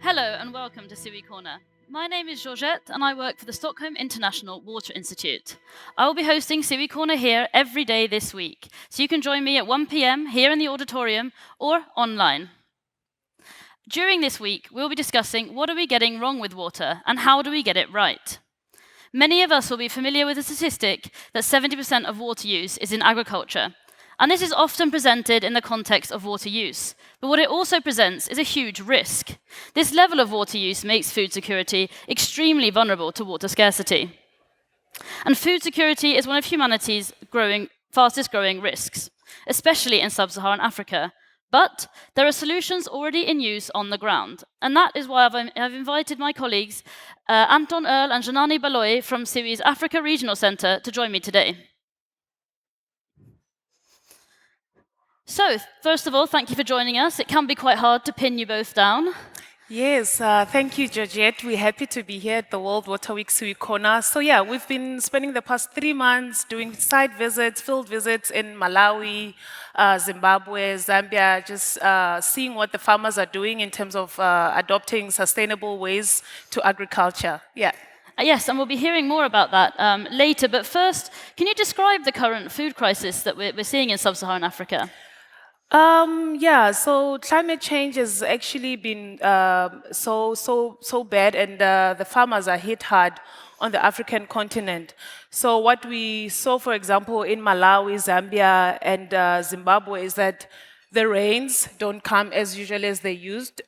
Hello and welcome to SIWI Corner. My name is Georgette and I work for the Stockholm International Water Institute. I will be hosting SIWI Corner here every day this week, so you can join me at 1 p.m. here in the auditorium or online. During this week, we'll be discussing what are we getting wrong with water and how do we get it right. Many of us will be familiar with the statistic that 70% of water use is in agriculture, and this is often presented in the context of water use. But what it also presents is a huge risk. This level of water use makes food security extremely vulnerable to water scarcity. And food security is one of humanity's fastest growing risks, especially in sub-Saharan Africa. But there are solutions already in use on the ground. And that is why I've invited my colleagues, Anton Earle and Xanani Baloyi from SIWI's Africa Regional Centre to join me today. So, first of all, thank you for joining us. It can be quite hard to pin you both down. Yes, thank you, Georgette. We're happy to be here at the World Water Week SIWI Corner. So yeah, we've been spending the past 3 months doing site visits, field visits in Malawi, Zimbabwe, Zambia, just seeing what the farmers are doing in terms of adopting sustainable ways to agriculture. Yeah. Yes, and we'll be hearing more about that later. But first, can you describe the current food crisis that we're seeing in sub-Saharan Africa? Yeah, so climate change has actually been so bad, and the farmers are hit hard on the African continent. So what we saw, for example, in Malawi, Zambia, and Zimbabwe is that the rains don't come as usually as they used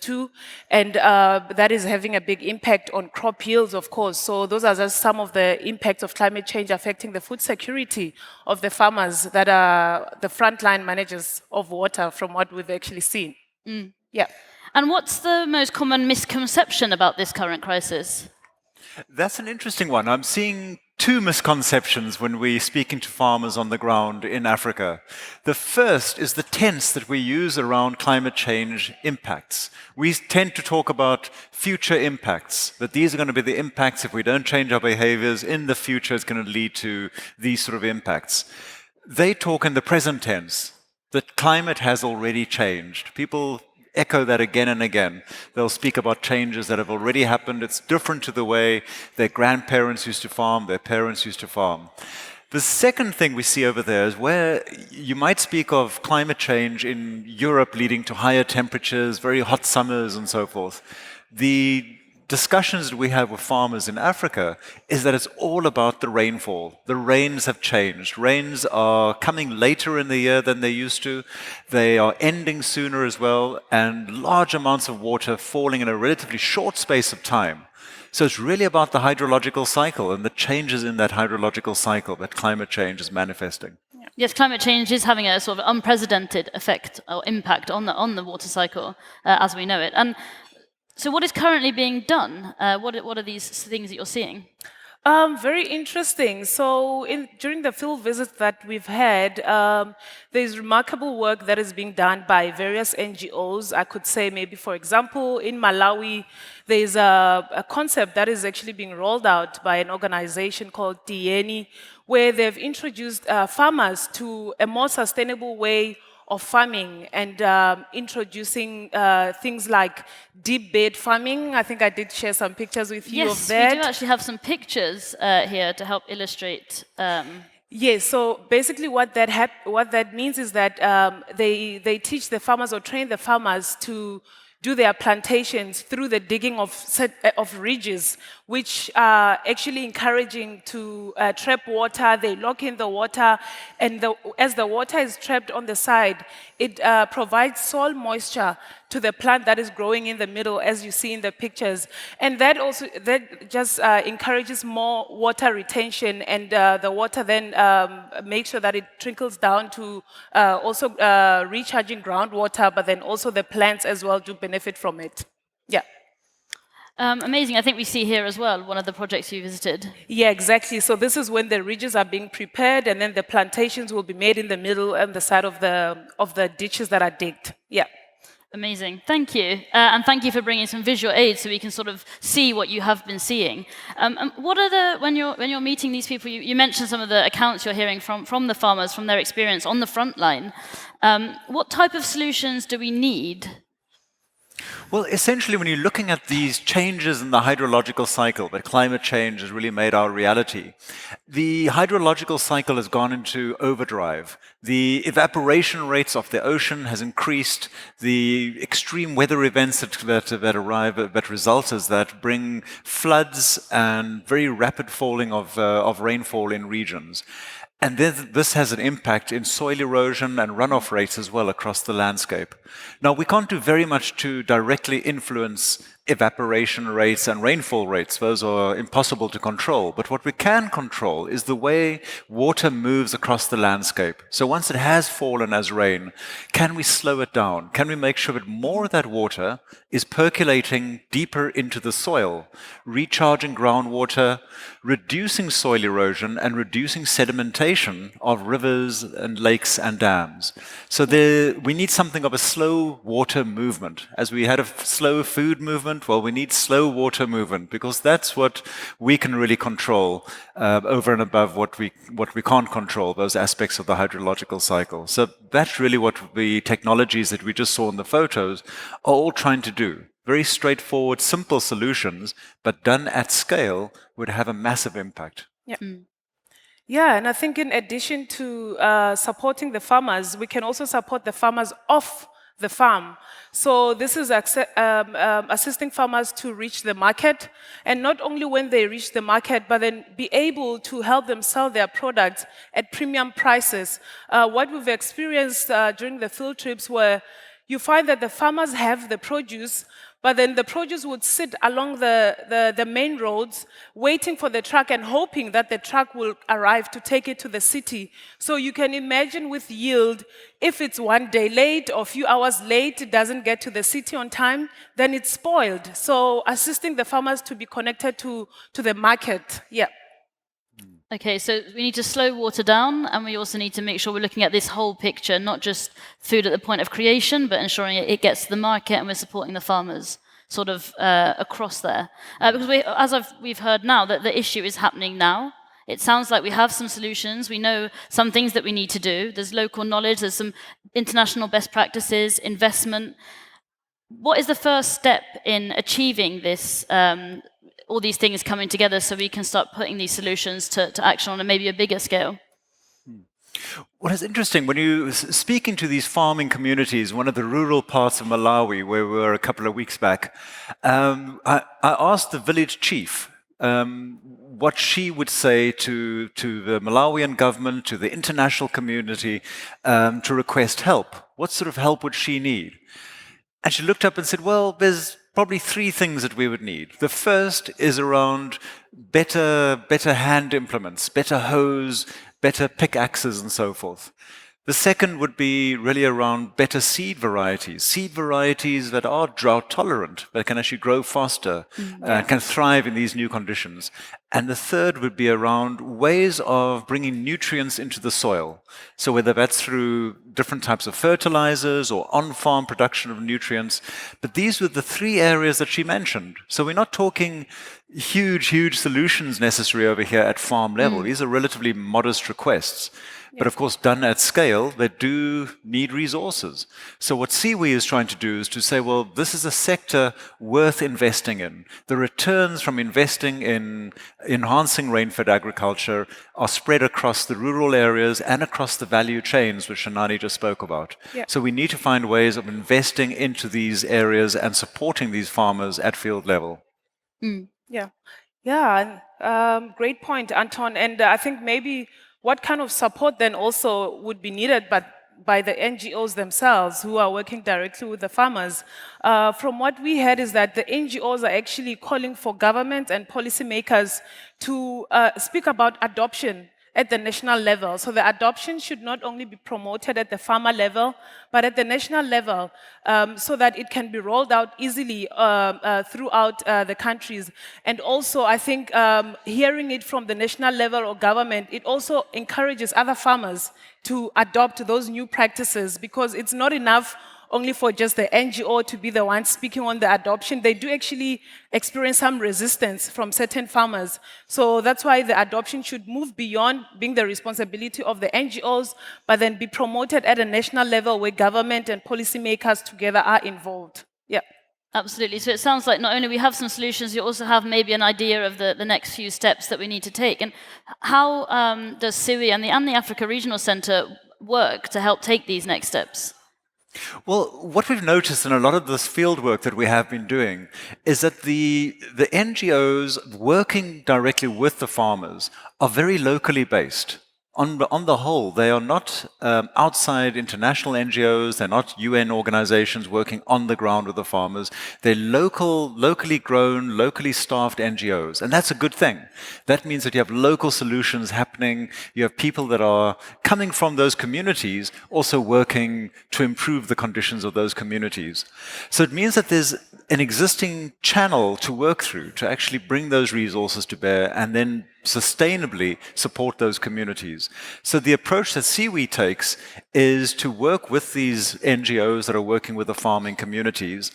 to, and that is having a big impact on crop yields, of course. So those are just some of the impacts of climate change affecting the food security of the farmers that are the frontline managers of water, from what we've actually seen. Yeah. And what's the most common misconception about this current crisis? That's an interesting one. I'm seeing two misconceptions when we're speaking to farmers on the ground in Africa. The first is the tense that we use around climate change impacts. We tend to talk about future impacts, that these are going to be the impacts if we don't change our behaviors in the future, it's going to lead to these sort of impacts. They talk in the present tense, that climate has already changed. People echo that again and again. They'll speak about changes that have already happened. It's different to the way their grandparents used to farm, their parents used to farm. The second thing we see over there is where you might speak of climate change in Europe leading to higher temperatures, very hot summers and so forth. The discussions that we have with farmers in Africa is that it's all about the rainfall. The rains have changed. Rains are coming later in the year than they used to. They are ending sooner as well, and large amounts of water falling in a relatively short space of time. So it's really about the hydrological cycle and the changes in that hydrological cycle that climate change is manifesting. Yes, climate change is having a sort of unprecedented effect or impact on the water cycle as we know it. And so what is currently being done? What are these things that you're seeing? Very interesting. So during the field visits that we've had, there's remarkable work that is being done by various NGOs. I could say maybe, for example, in Malawi, there's a concept that is actually being rolled out by an organization called Tieni, where they've introduced farmers to a more sustainable way of farming and introducing things like deep bed farming. I think I did share some pictures with you of that. Yes, we do actually have some pictures here to help illustrate. Yes, so basically what that means is that they teach the farmers or train the farmers to do their plantations through the digging of ridges, which are actually encouraging to trap water. They lock in the water, and as the water is trapped on the side, it provides soil moisture to the plant that is growing in the middle, as you see in the pictures. And that just encourages more water retention, and the water then makes sure that it trickles down to also recharging groundwater, but then also the plants as well do benefit from it. Yeah. Amazing. I think we see here as well one of the projects you visited. Yeah, exactly. So this is when the ridges are being prepared, and then the plantations will be made in the middle and the side of the ditches that are digged. Yeah. Amazing, thank you. And thank you for bringing some visual aids so we can sort of see what you have been seeing. What are when you're meeting these people, you mentioned some of the accounts you're hearing from the farmers, from their experience on the front line. What type of solutions do we need? Well, essentially, when you're looking at these changes in the hydrological cycle, that climate change has really made our reality, the hydrological cycle has gone into overdrive. The evaporation rates of the ocean has increased. The extreme weather events that result as that bring floods and very rapid falling of rainfall in regions. And this has an impact in soil erosion and runoff rates as well across the landscape. Now, we can't do very much to directly influence evaporation rates and rainfall rates. Those are impossible to control. But what we can control is the way water moves across the landscape. So once it has fallen as rain, can we slow it down? Can we make sure that more of that water is percolating deeper into the soil, recharging groundwater, reducing soil erosion, and reducing sedimentation of rivers and lakes and dams? So we need something of a slow water movement. As we had a slow food movement, well, we need slow water movement, because that's what we can really control over and above what we can't control, those aspects of the hydrological cycle. So that's really what the technologies that we just saw in the photos are all trying to do. Very straightforward, simple solutions, but done at scale would have a massive impact. Yeah. Yeah, and I think in addition to supporting the farmers, we can also support the farmers off the farm. So this is assisting farmers to reach the market, and not only when they reach the market, but then be able to help them sell their products at premium prices. What we've experienced during the field trips, where you find that the farmers have the produce, but then the produce would sit along the main roads, waiting for the truck and hoping that the truck will arrive to take it to the city. So you can imagine with yield, if it's one day late or a few hours late, it doesn't get to the city on time, then it's spoiled. So assisting the farmers to be connected to the market, yeah. Okay, so we need to slow water down, and we also need to make sure we're looking at this whole picture, not just food at the point of creation, but ensuring it gets to the market and we're supporting the farmers sort of across there. Because we've heard now that the issue is happening now. It sounds like we have some solutions. We know some things that we need to do. There's local knowledge, there's some international best practices, investment. What is the first step in achieving this, all these things coming together, so we can start putting these solutions to action on maybe a bigger scale? Well, it's interesting, when you speaking to these farming communities, one of the rural parts of Malawi, where we were a couple of weeks back, I asked the village chief what she would say to the Malawian government, to the international community, to request help. What sort of help would she need? And she looked up and said, well, there's probably three things that we would need. The first is around better hand implements, better hoes, better pickaxes and so forth. The second would be really around better seed varieties that are drought tolerant, that can actually grow faster, can thrive in these new conditions. And the third would be around ways of bringing nutrients into the soil. So whether that's through different types of fertilizers or on-farm production of nutrients. But these were the three areas that she mentioned. So we're not talking huge solutions necessary over here at farm level. These are relatively modest requests. But of course, done at scale, they do need resources. So what SIWI is trying to do is to say, well, this is a sector worth investing in. The returns from investing in enhancing rain-fed agriculture are spread across the rural areas and across the value chains, which Xanani just spoke about. Yeah. So we need to find ways of investing into these areas and supporting these farmers at field level. Yeah, great point, Anton. And I think maybe what kind of support then also would be needed by the NGOs themselves who are working directly with the farmers. From what we heard is that the NGOs are actually calling for government and policymakers to speak about adoption at the national level. So the adoption should not only be promoted at the farmer level, but at the national level, so that it can be rolled out easily throughout the countries. And also, I think hearing it from the national level or government, it also encourages other farmers to adopt those new practices, because it's not enough only for just the NGO to be the one speaking on the adoption. They do actually experience some resistance from certain farmers. So that's why the adoption should move beyond being the responsibility of the NGOs, but then be promoted at a national level where government and policymakers together are involved. Yeah. Absolutely. So it sounds like not only we have some solutions, you also have maybe an idea of the next few steps that we need to take. And how does SIWI and the Africa Regional Centre work to help take these next steps? Well, what we've noticed in a lot of this field work that we have been doing is that the NGOs working directly with the farmers are very locally based. On the whole, they are not outside international NGOs, they're not UN organizations working on the ground with the farmers. They're locally grown, locally staffed NGOs, and that's a good thing. That means that you have local solutions happening, you have people that are coming from those communities also working to improve the conditions of those communities. So it means that there's an existing channel to work through to actually bring those resources to bear and then sustainably support those communities. So the approach that SIWI takes is to work with these NGOs that are working with the farming communities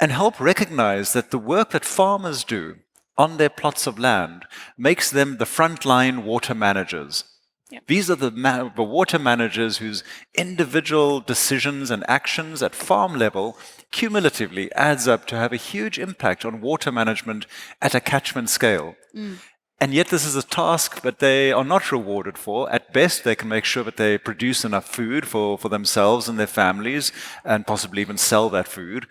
and help recognize that the work that farmers do on their plots of land makes them the frontline water managers. Yep. These are the water managers whose individual decisions and actions at farm level cumulatively adds up to have a huge impact on water management at a catchment scale. And yet this is a task that they are not rewarded for. At best, they can make sure that they produce enough food for themselves and their families, and possibly even sell that food.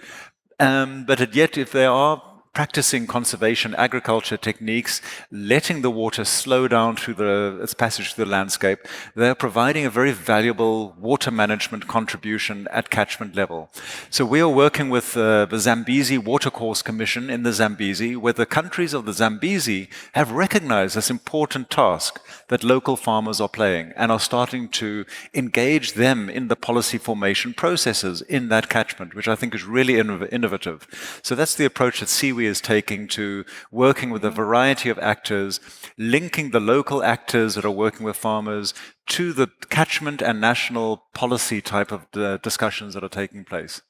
But yet, if they are practicing conservation agriculture techniques, letting the water slow down through its passage through the landscape, they're providing a very valuable water management contribution at catchment level. So we are working with the Zambezi Watercourse Commission in the Zambezi, where the countries of the Zambezi have recognized this important task that local farmers are playing and are starting to engage them in the policy formation processes in that catchment, which I think is really innovative. So that's the approach that SIWI is taking to working with a variety of actors, linking the local actors that are working with farmers to the catchment and national policy type of discussions that are taking place.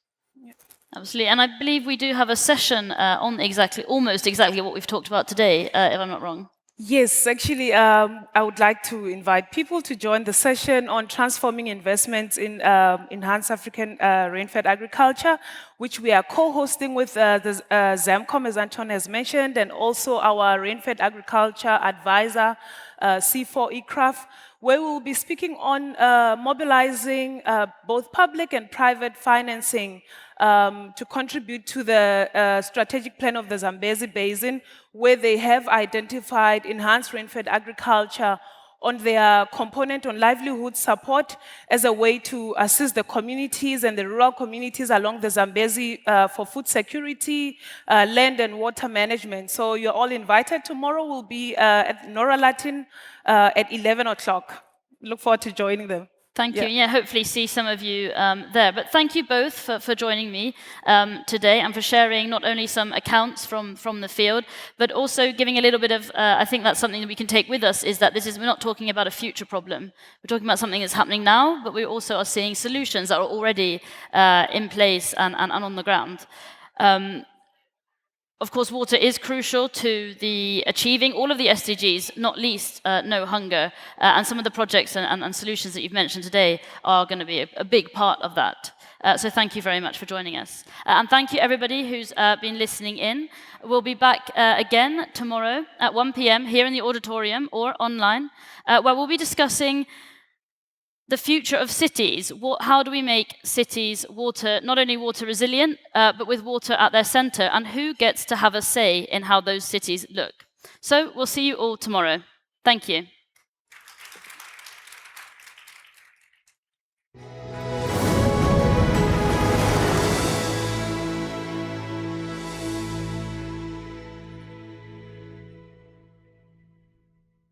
Absolutely, and I believe we do have a session on almost exactly what we've talked about today, if I'm not wrong. Yes, actually, I would like to invite people to join the session on transforming investments in enhanced African rain-fed agriculture, which we are co-hosting with the ZAMCOM, as Anton has mentioned, and also our rain-fed agriculture advisor, C4ECRAF, where we will be speaking on mobilizing both public and private financing to contribute to the strategic plan of the Zambezi Basin, where they have identified enhanced rain-fed agriculture on their component on livelihood support as a way to assist the communities and the rural communities along the Zambezi for food security, land and water management. So you're all invited. Tomorrow will be at Nora Latin at 11 o'clock. Look forward to joining them. Thank you. Yeah, hopefully see some of you there. But thank you both for joining me today and for sharing not only some accounts from the field, but also giving a little bit of, I think that's something that we can take with us, is that we're not talking about a future problem. We're talking about something that's happening now, but we also are seeing solutions that are already in place and on the ground. Of course, water is crucial to the achieving all of the SDGs, not least no hunger. And some of the projects and solutions that you've mentioned today are going to be a big part of that. So thank you very much for joining us. And thank you, everybody who's been listening in. We'll be back again tomorrow at 1 p.m. here in the auditorium or online, where we'll be discussing the future of cities. How do we make cities not only water resilient, but with water at their center, and who gets to have a say in how those cities look? So we'll see you all tomorrow. Thank you.